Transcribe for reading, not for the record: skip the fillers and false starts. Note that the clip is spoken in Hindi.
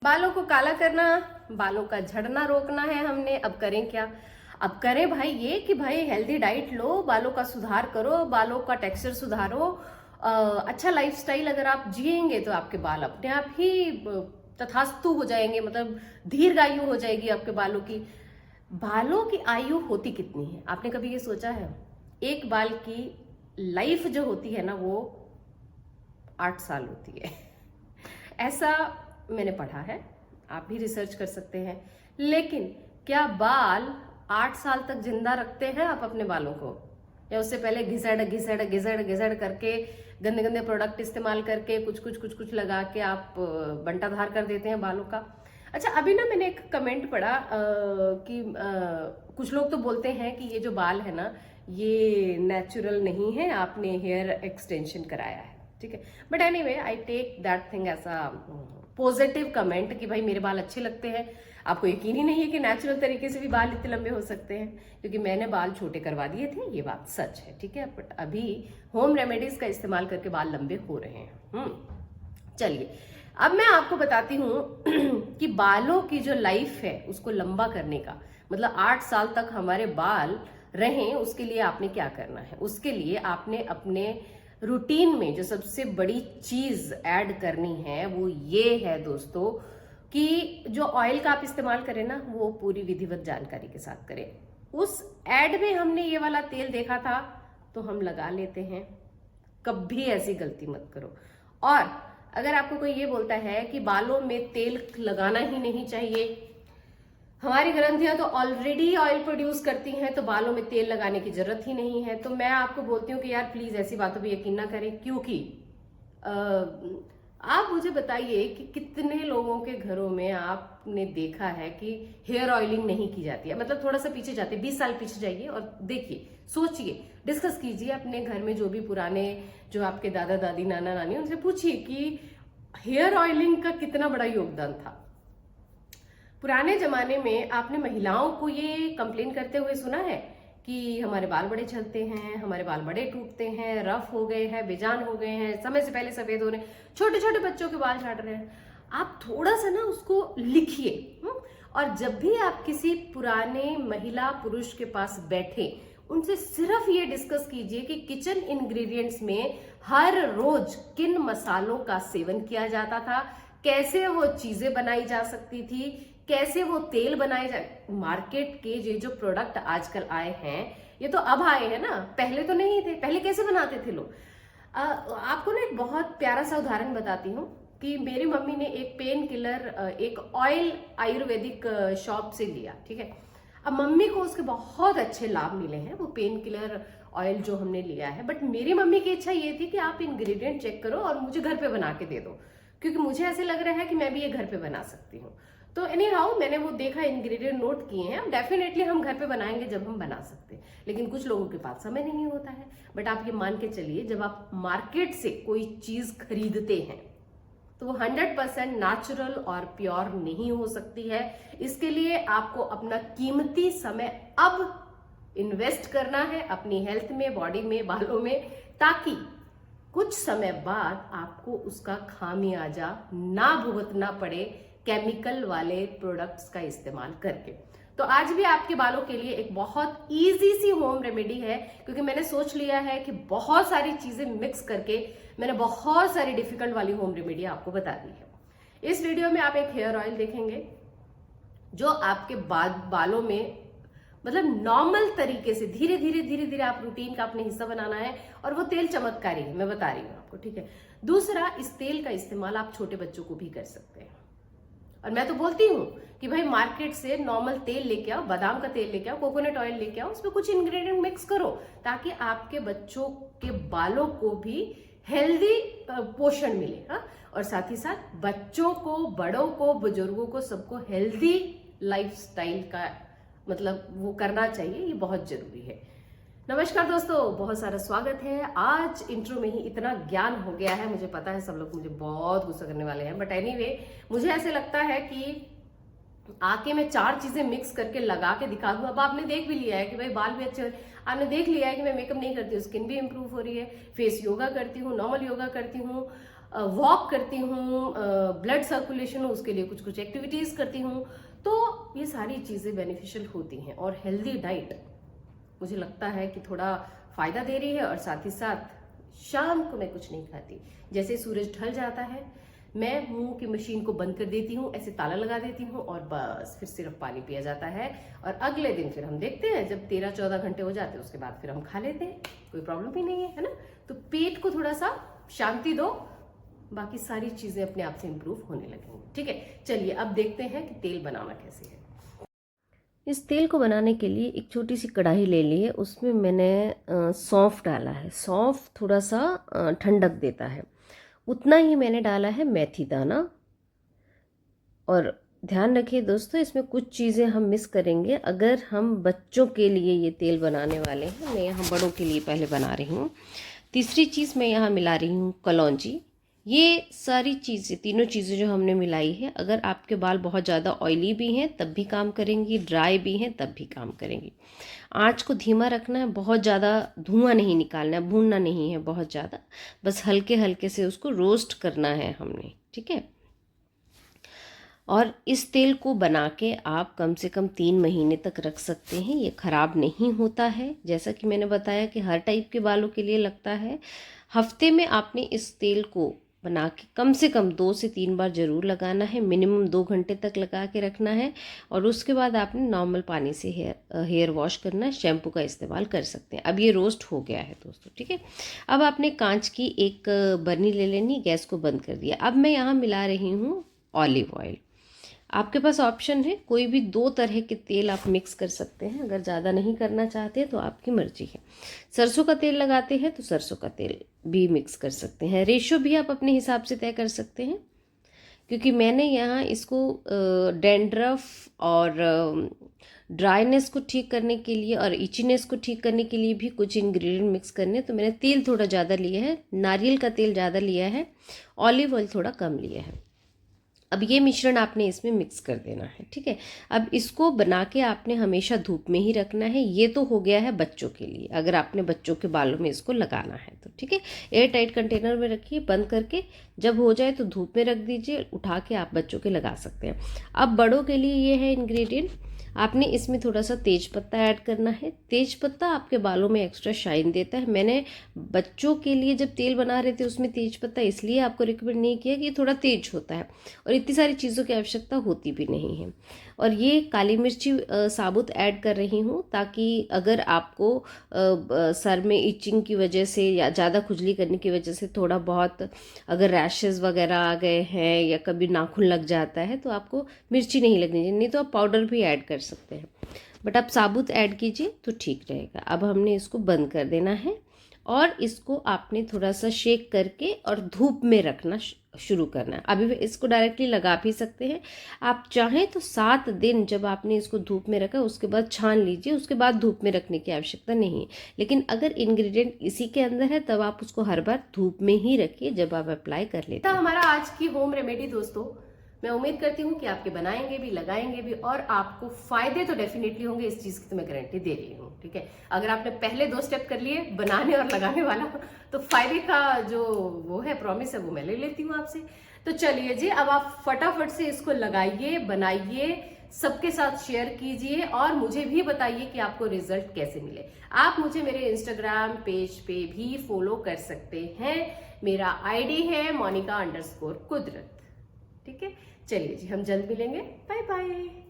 बालों को काला करना, बालों का झड़ना रोकना है हमने। अब करें क्या? अब करें भाई ये कि भाई हेल्दी डाइट लो, बालों का सुधार करो, बालों का टेक्सचर सुधारो। अच्छा लाइफस्टाइल अगर आप जिएंगे तो आपके बाल अपने आप ही तथास्तु हो जाएंगे, मतलब दीर्घायु हो जाएगी आपके बालों की। बालों की आयु होती कितनी है, आपने कभी ये सोचा है? एक बाल की लाइफ जो होती है ना, वो 8 साल होती है। ऐसा मैंने पढ़ा है, आप भी रिसर्च कर सकते हैं। लेकिन क्या बाल 8 साल तक जिंदा रखते हैं आप अपने बालों को, या उससे पहले घिसड़ घिसड़ घिसड़ घिसड़ करके गंदे गंदे प्रोडक्ट इस्तेमाल करके कुछ लगा के आप बंटाधार कर देते हैं बालों का? अच्छा, अभी ना मैंने एक कमेंट पढ़ा कि कुछ लोग तो बोलते हैं कि ये जो बाल है ना, ये नेचुरल नहीं है, आपने हेयर एक्सटेंशन कराया है। ठीक है, but anyway I take that thing as a positive comment कि भाई मेरे बाल अच्छे लगते हैं। आपको यकीन ही नहीं है कि नेचुरल तरीके से भी बाल इतने लंबे हो सकते हैं, क्योंकि मैंने बाल छोटे करवा दिए थे, ये बात सच है। ठीक है, बट अभी होम रेमेडीज का इस्तेमाल करके बाल लंबे हो रहे हैं। चलिए, अब मैं आपको बताती हूँ कि बालों की जो लाइफ है उसको लंबा करने का मतलब 8 साल तक हमारे बाल रहें, उसके लिए आपने क्या करना है। उसके लिए आपने अपने रूटीन में जो सबसे बड़ी चीज ऐड करनी है वो ये है दोस्तों, कि जो ऑयल का आप इस्तेमाल करें ना, वो पूरी विधिवत जानकारी के साथ करें। उस एड में हमने ये वाला तेल देखा था तो हम लगा लेते हैं, कभी ऐसी गलती मत करो। और अगर आपको कोई ये बोलता है कि बालों में तेल लगाना ही नहीं चाहिए, हमारी ग्रंथियां तो ऑलरेडी ऑयल प्रोड्यूस करती हैं, तो बालों में तेल लगाने की जरूरत ही नहीं है, तो मैं आपको बोलती हूँ कि यार प्लीज ऐसी बातों पर यकीन ना करें। क्योंकि आप मुझे बताइए कि कितने लोगों के घरों में आपने देखा है कि हेयर ऑयलिंग नहीं की जाती है। मतलब थोड़ा सा पीछे जाते, 20 साल पीछे जाइए और देखिए, सोचिए, डिस्कस कीजिए अपने घर में जो भी पुराने, जो आपके दादा दादी नाना नानी, उनसे पूछिए कि हेयर ऑयलिंग का कितना बड़ा योगदान था। पुराने जमाने में आपने महिलाओं को ये कंप्लेन करते हुए सुना है कि हमारे बाल बड़े झड़ते हैं, हमारे बाल बड़े टूटते हैं, रफ हो गए हैं, बेजान हो गए हैं, समय से पहले सफेद हो रहे हैं, छोटे छोटे बच्चों के बाल झड़ रहे हैं। आप थोड़ा सा ना उसको लिखिए, और जब भी आप किसी पुराने महिला पुरुष के पास बैठे, उनसे सिर्फ ये डिस्कस कीजिए कि किचन इंग्रेडिएंट्स में हर रोज किन मसालों का सेवन किया जाता था, कैसे वो चीजें बनाई जा सकती थी, कैसे वो तेल बनाए जाए। मार्केट के ये जो प्रोडक्ट आजकल आए हैं, ये तो अब आए हैं ना, पहले तो नहीं थे। पहले कैसे बनाते थे लोग? आपको ना एक बहुत प्यारा सा उदाहरण बताती हूँ कि मेरी मम्मी ने एक पेन किलर, एक ऑयल आयुर्वेदिक शॉप से लिया। ठीक है, अब मम्मी को उसके बहुत अच्छे लाभ मिले हैं, वो पेन किलर ऑयल जो हमने लिया है। बट मेरी मम्मी की इच्छा ये थी कि आप इंग्रेडिएंट चेक करो और मुझे घर पे बना के दे दो, क्योंकि मुझे ऐसे लग रहा है कि मैं भी ये घर पे बना सकती हूँ। तो एनी हाउ मैंने वो देखा, इंग्रेडिएंट नोट किए हैं। डेफिनेटली हम घर पे बनाएंगे जब हम बना सकते हैं, लेकिन कुछ लोगों के पास समय नहीं होता है। बट आप ये मान के चलिए, जब आप मार्केट से कोई चीज खरीदते हैं तो वो 100% नेचुरल और प्योर नहीं हो सकती है। इसके लिए आपको अपना कीमती समय अब इन्वेस्ट करना है अपनी हेल्थ में, बॉडी में, बालों में, ताकि कुछ समय बाद आपको उसका खामियाजा ना भुगतना पड़े केमिकल वाले प्रोडक्ट्स का इस्तेमाल करके। तो आज भी आपके बालों के लिए एक बहुत इजी सी होम रेमेडी है, क्योंकि मैंने सोच लिया है कि बहुत सारी चीजें मिक्स करके मैंने बहुत सारी डिफिकल्ट वाली होम रेमेडी आपको बता दी है। इस वीडियो में आप एक हेयर ऑयल देखेंगे जो आपके बालों में मतलब नॉर्मल तरीके से धीरे धीरे धीरे धीरे आप रूटीन का अपने हिस्सा बनाना है, और वो तेल चमत्कारी है, मैं बता रही हूँ आपको। ठीक है, दूसरा, इस तेल का इस्तेमाल आप छोटे बच्चों को भी कर सकते हैं। और मैं तो बोलती हूँ कि भाई मार्केट से नॉर्मल तेल लेके आओ, बादाम का तेल लेके आओ, कोकोनट ऑयल लेके आओ, उसमें कुछ इंग्रेडिएंट मिक्स करो, ताकि आपके बच्चों के बालों को भी हेल्दी पोषण मिले। हाँ, और साथ ही साथ बच्चों को, बड़ों को, बुजुर्गों को, सबको हेल्दी लाइफस्टाइल का मतलब वो करना चाहिए, ये बहुत जरूरी है। नमस्कार दोस्तों, बहुत सारा स्वागत है। आज इंट्रो में ही इतना ज्ञान हो गया है, मुझे पता है सब लोग मुझे बहुत गुस्सा करने वाले हैं, बट एनीवे मुझे ऐसे लगता है कि आके मैं 4 चीजें मिक्स करके लगा के दिखा दूं। अब आपने देख भी लिया है कि भाई बाल भी अच्छे, आपने देख लिया है कि मैं मेकअप नहीं करती हूँ, स्किन भी इंप्रूव हो रही है, फेस योगा करती हूँ, नॉर्मल योगा करती हूँ, वॉक करती हूँ, ब्लड सर्कुलेशन हो उसके लिए कुछ कुछ एक्टिविटीज करती हूँ, तो ये सारी चीजें बेनिफिशियल होती हैं। और हेल्दी डाइट मुझे लगता है कि थोड़ा फायदा दे रही है। और साथ ही साथ शाम को मैं कुछ नहीं खाती, जैसे सूरज ढल जाता है मैं मुंह की मशीन को बंद कर देती हूँ, ऐसे ताला लगा देती हूँ और बस फिर सिर्फ पानी पिया जाता है। और अगले दिन फिर हम देखते हैं, जब 13-14 घंटे हो जाते हैं उसके बाद फिर हम खा लेते हैं, कोई प्रॉब्लम ही नहीं है ना। तो पेट को थोड़ा सा शांति दो, बाकी सारी चीजें अपने आप से इंप्रूव होने लगेंगी। ठीक है, चलिए अब देखते हैं कि तेल बनाना कैसे है। इस तेल को बनाने के लिए एक छोटी सी कढ़ाई ले ली है, उसमें मैंने सौंफ डाला है। सौंफ थोड़ा सा ठंडक देता है, उतना ही मैंने डाला है मेथी दाना। और ध्यान रखिए दोस्तों, इसमें कुछ चीज़ें हम मिस करेंगे अगर हम बच्चों के लिए ये तेल बनाने वाले हैं। मैं यहाँ बड़ों के लिए पहले बना रही हूँ। तीसरी चीज़ मैं यहाँ मिला रही हूँ कलौंजी। ये सारी चीज़ें, तीनों चीज़ें जो हमने मिलाई है, अगर आपके बाल बहुत ज़्यादा ऑयली भी हैं तब भी काम करेंगी, ड्राई भी हैं तब भी काम करेंगी। आँच को धीमा रखना है, बहुत ज़्यादा धुआं नहीं निकालना है, भूनना नहीं है बहुत ज़्यादा, बस हल्के हल्के से उसको रोस्ट करना है हमने। ठीक है, और इस तेल को बना के आप कम से कम 3 महीने तक रख सकते हैं, ये ख़राब नहीं होता है। जैसा कि मैंने बताया कि हर टाइप के बालों के लिए लगता है। हफ्ते में आपने इस तेल को बना के कम से कम 2 से 3 बार ज़रूर लगाना है, मिनिमम 2 घंटे तक लगा के रखना है। और उसके बाद आपने नॉर्मल पानी से हेयर वॉश करना है, शैम्पू का इस्तेमाल कर सकते हैं। अब ये रोस्ट हो गया है दोस्तों। ठीक है, अब आपने कांच की एक बर्नी ले लेनी, गैस को बंद कर दिया। अब मैं यहाँ मिला रही हूँ ऑलिव ऑयल। आपके पास ऑप्शन है, कोई भी 2 तरह के तेल आप मिक्स कर सकते हैं, अगर ज़्यादा नहीं करना चाहते तो आपकी मर्जी है। सरसों का तेल लगाते हैं तो सरसों का तेल भी मिक्स कर सकते हैं। रेशो भी आप अपने हिसाब से तय कर सकते हैं, क्योंकि मैंने यहाँ इसको डैंड्रफ और ड्राइनेस को ठीक करने के लिए और इचीनेस को ठीक करने के लिए भी कुछ इंग्रेडिएंट मिक्स करने, तो मैंने तेल थोड़ा ज़्यादा लिया है, नारियल का तेल ज़्यादा लिया है, ऑलिव ऑयल थोड़ा कम लिया है। अब ये मिश्रण आपने इसमें मिक्स कर देना है। ठीक है, अब इसको बना के आपने हमेशा धूप में ही रखना है। ये तो हो गया है बच्चों के लिए, अगर आपने बच्चों के बालों में इसको लगाना है तो। ठीक है, एयर टाइट कंटेनर में रखिए बंद करके, जब हो जाए तो धूप में रख दीजिए, उठा के आप बच्चों के लगा सकते हैं। अब बड़ों के लिए ये है इंग्रेडिएंट, आपने इसमें थोड़ा सा तेज पत्ता ऐड करना है। तेज पत्ता आपके बालों में एक्स्ट्रा शाइन देता है। मैंने बच्चों के लिए जब तेल बना रहे थे उसमें तेज पत्ता इसलिए आपको रिकमेंड नहीं किया कि ये थोड़ा तेज होता है और इतनी सारी चीज़ों की आवश्यकता होती भी नहीं है। और ये काली मिर्ची साबुत ऐड कर रही हूँ, ताकि अगर आपको सर में इचिंग की वजह से या ज़्यादा खुजली करने की वजह से थोड़ा बहुत अगर रैशेज़ वगैरह आ गए हैं या कभी नाखून लग जाता है तो आपको मिर्ची नहीं लगनी चाहिए, नहीं तो आप पाउडर भी ऐड कर सकते हैं, बट आप साबुत ऐड कीजिए तो ठीक रहेगा। अब हमने इसको बंद कर देना है और इसको आपने थोड़ा सा शेक करके और धूप में रखना शुरू करना है। अभी इसको डायरेक्टली लगा भी सकते हैं, आप चाहें तो 7 दिन जब आपने इसको धूप में रखा उसके बाद छान लीजिए, उसके बाद धूप में रखने की आवश्यकता नहीं है। लेकिन अगर इंग्रेडिएंट इसी के अंदर है तब आप उसको हर बार धूप में ही रखिए जब आप अप्लाई कर लेते हैं। हमारा आज की होम रेमेडी दोस्तों, मैं उम्मीद करती हूँ कि आपके बनाएंगे भी, लगाएंगे भी और आपको फायदे तो डेफिनेटली होंगे, इस चीज की तो मैं गारंटी दे रही हूँ। ठीक है, अगर आपने पहले 2 स्टेप कर लिए, बनाने और लगाने वाला, तो फायदे का जो वो है प्रॉमिस है वो मैं ले लेती हूँ आपसे। तो चलिए जी, अब आप फटाफट से इसको लगाइए, बनाइए, सबके साथ शेयर कीजिए और मुझे भी बताइए कि आपको रिजल्ट कैसे मिले। आप मुझे मेरे इंस्टाग्राम पेज पे भी फॉलो कर सकते हैं, मेरा आईडी है monica_कुदरत। ठीक है, चलिए जी, हम जल्द मिलेंगे। Bye bye.